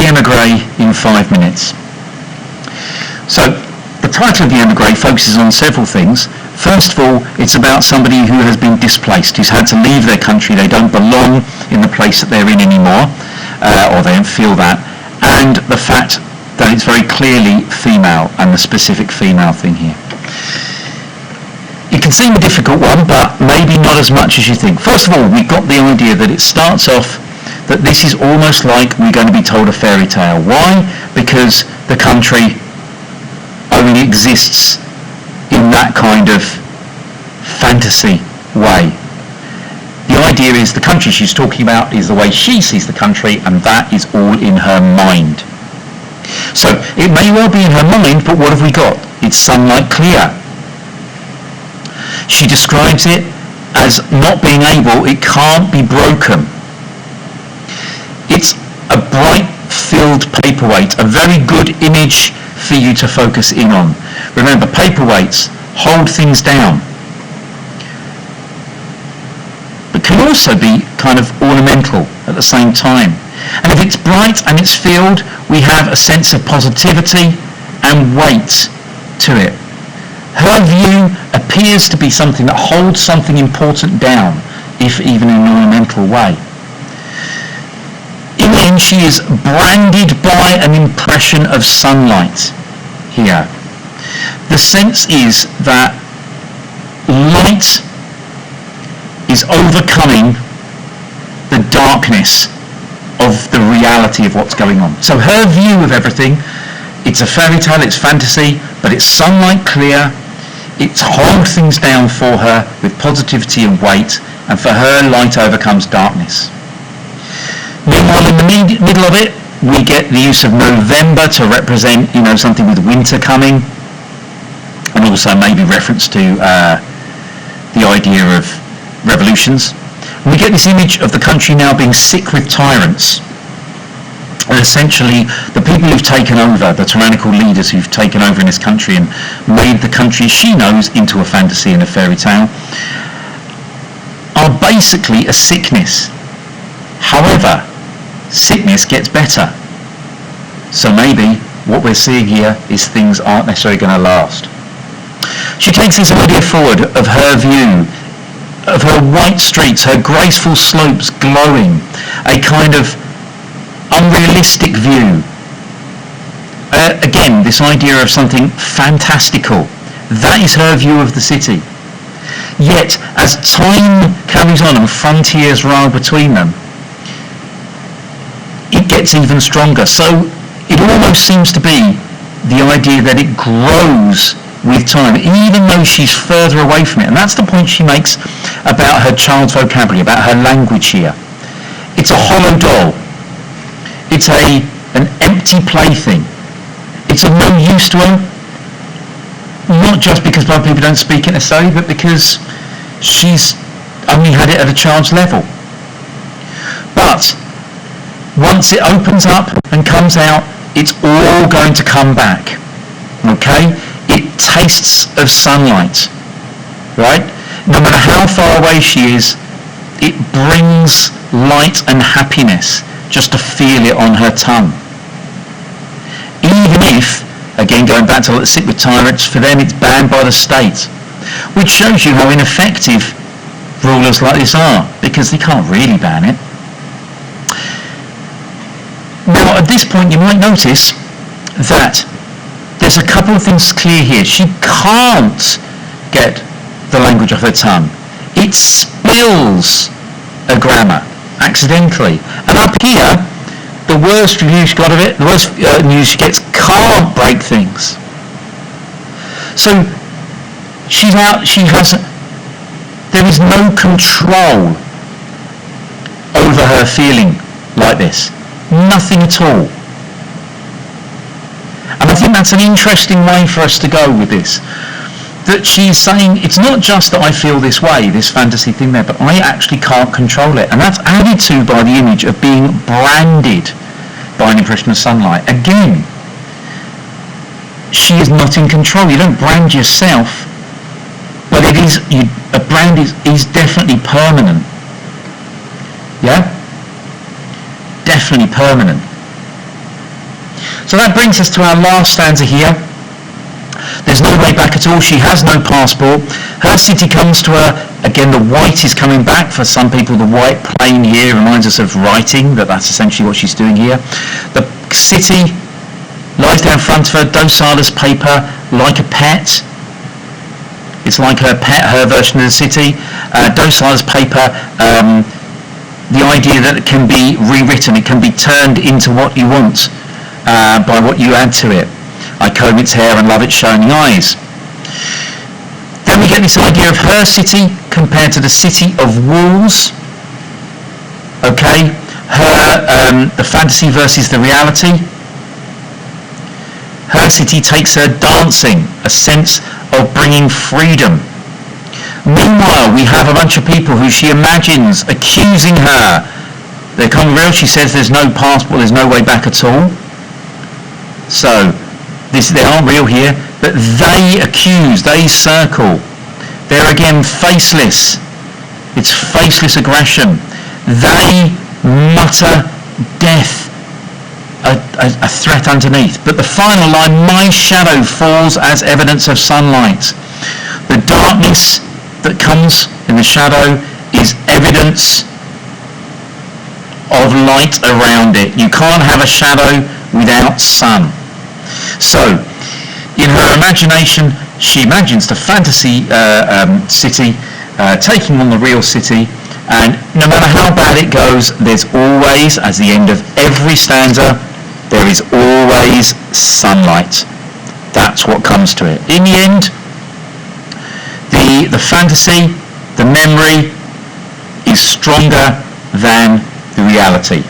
The Emigree in 5 minutes. So, the title of The Emigree focuses on several things. First of all, it's about somebody who has been displaced, who's had to leave their country. They don't belong in the place that they're in anymore, or they don't feel that. And the fact that it's very clearly female, and the specific female thing here. It can seem a difficult one, but maybe not as much as you think. First of all, we've got the idea that it starts off that this is almost like we're going to be told a fairy tale. Why? Because the country only exists in that kind of fantasy way. The idea is the country she's talking about is the way she sees the country, and that is all in her mind. So it may well be in her mind, but what have we got? It's sunlight clear. She describes it as not being able, it can't be broken. It's a bright filled paperweight, a very good image for you to focus in on. Remember, paperweights hold things down, but can also be kind of ornamental at the same time. And if it's bright and it's filled, we have a sense of positivity and weight to it. Her view appears to be something that holds something important down, if even in an ornamental way. In the end, she is branded by an impression of sunlight here. The sense is that light is overcoming the darkness of the reality of what's going on. So her view of everything, it's a fairy tale, it's fantasy, but it's sunlight clear. It holds things down for her with positivity and weight, and for her, light overcomes darkness. Meanwhile, in the middle of it, we get the use of November to represent, something with winter coming, and also maybe reference to the idea of revolutions. We get this image of the country now being sick with tyrants. And essentially, the people who've taken over, the tyrannical leaders who've taken over in this country and made the country she knows into a fantasy and a fairy tale, are basically a sickness. However, sickness gets better. So maybe what we're seeing here is things aren't necessarily going to last. She takes this idea forward of her view, of her white streets, her graceful slopes glowing, a kind of unrealistic view. Again, this idea of something fantastical. That is her view of the city. Yet, as time carries on and frontiers roll between them, it gets even stronger. So it almost seems to be the idea that it grows with time, even though she's further away from it. And that's the point she makes about her child's vocabulary, about her language here. It's a hollow doll. It's an empty plaything. It's of no use to her, not just because other people don't speak it necessarily, but because she's only had it at a child's level. But once it opens up and comes out, it's all going to come back. Okay? It tastes of sunlight, right? No matter how far away she is, it brings light and happiness just to feel it on her tongue. Even if, again going back to sick with tyrants, for them it's banned by the state, which shows you how ineffective rulers like this are, because they can't really ban it. Now at this point you might notice that there's a couple of things clear here. She can't get the language off her tongue. It spills a grammar accidentally. And up here, the worst review she got of it, the worst news she gets, can't break things. So there is no control over her feeling like this. Nothing at all. And I think that's an interesting way for us to go with this. That she's saying, it's not just that I feel this way, this fantasy thing there, but I actually can't control it. And that's added to by the image of being branded by an impression of sunlight. Again, she is not in control. You don't brand yourself, but a brand is definitely permanent. Yeah? Definitely permanent. So that brings us to our last stanza here. There's no way back at all. She has no passport. Her city comes to her. Again, the white is coming back. For some people, the white plane here reminds us of writing, that's essentially what she's doing here. The city lies down in front of her, docile as paper, like a pet. It's like her pet, her version of the city. Docile as paper. The idea that it can be rewritten, it can be turned into what you want by what you add to it. I comb its hair and love its shining eyes. Then we get this idea of her city compared to the city of walls. Okay, the fantasy versus the reality. Her city takes her dancing, a sense of bringing freedom. Meanwhile, we have a bunch of people who she imagines accusing her. They're coming real. She says there's no passport, there's no way back at all. So, they aren't real here, but they accuse, they circle. They're again faceless. It's faceless aggression. They mutter death, a threat underneath. But the final line, my shadow falls as evidence of sunlight. The darkness that comes in the shadow is evidence of light around it. You can't have a shadow without sun. So, in her imagination, she imagines the fantasy city taking on the real city, and no matter how bad it goes, there's always, as the end of every stanza, there is always sunlight. That's what comes to it. In the end, the fantasy, the memory, is stronger than the reality.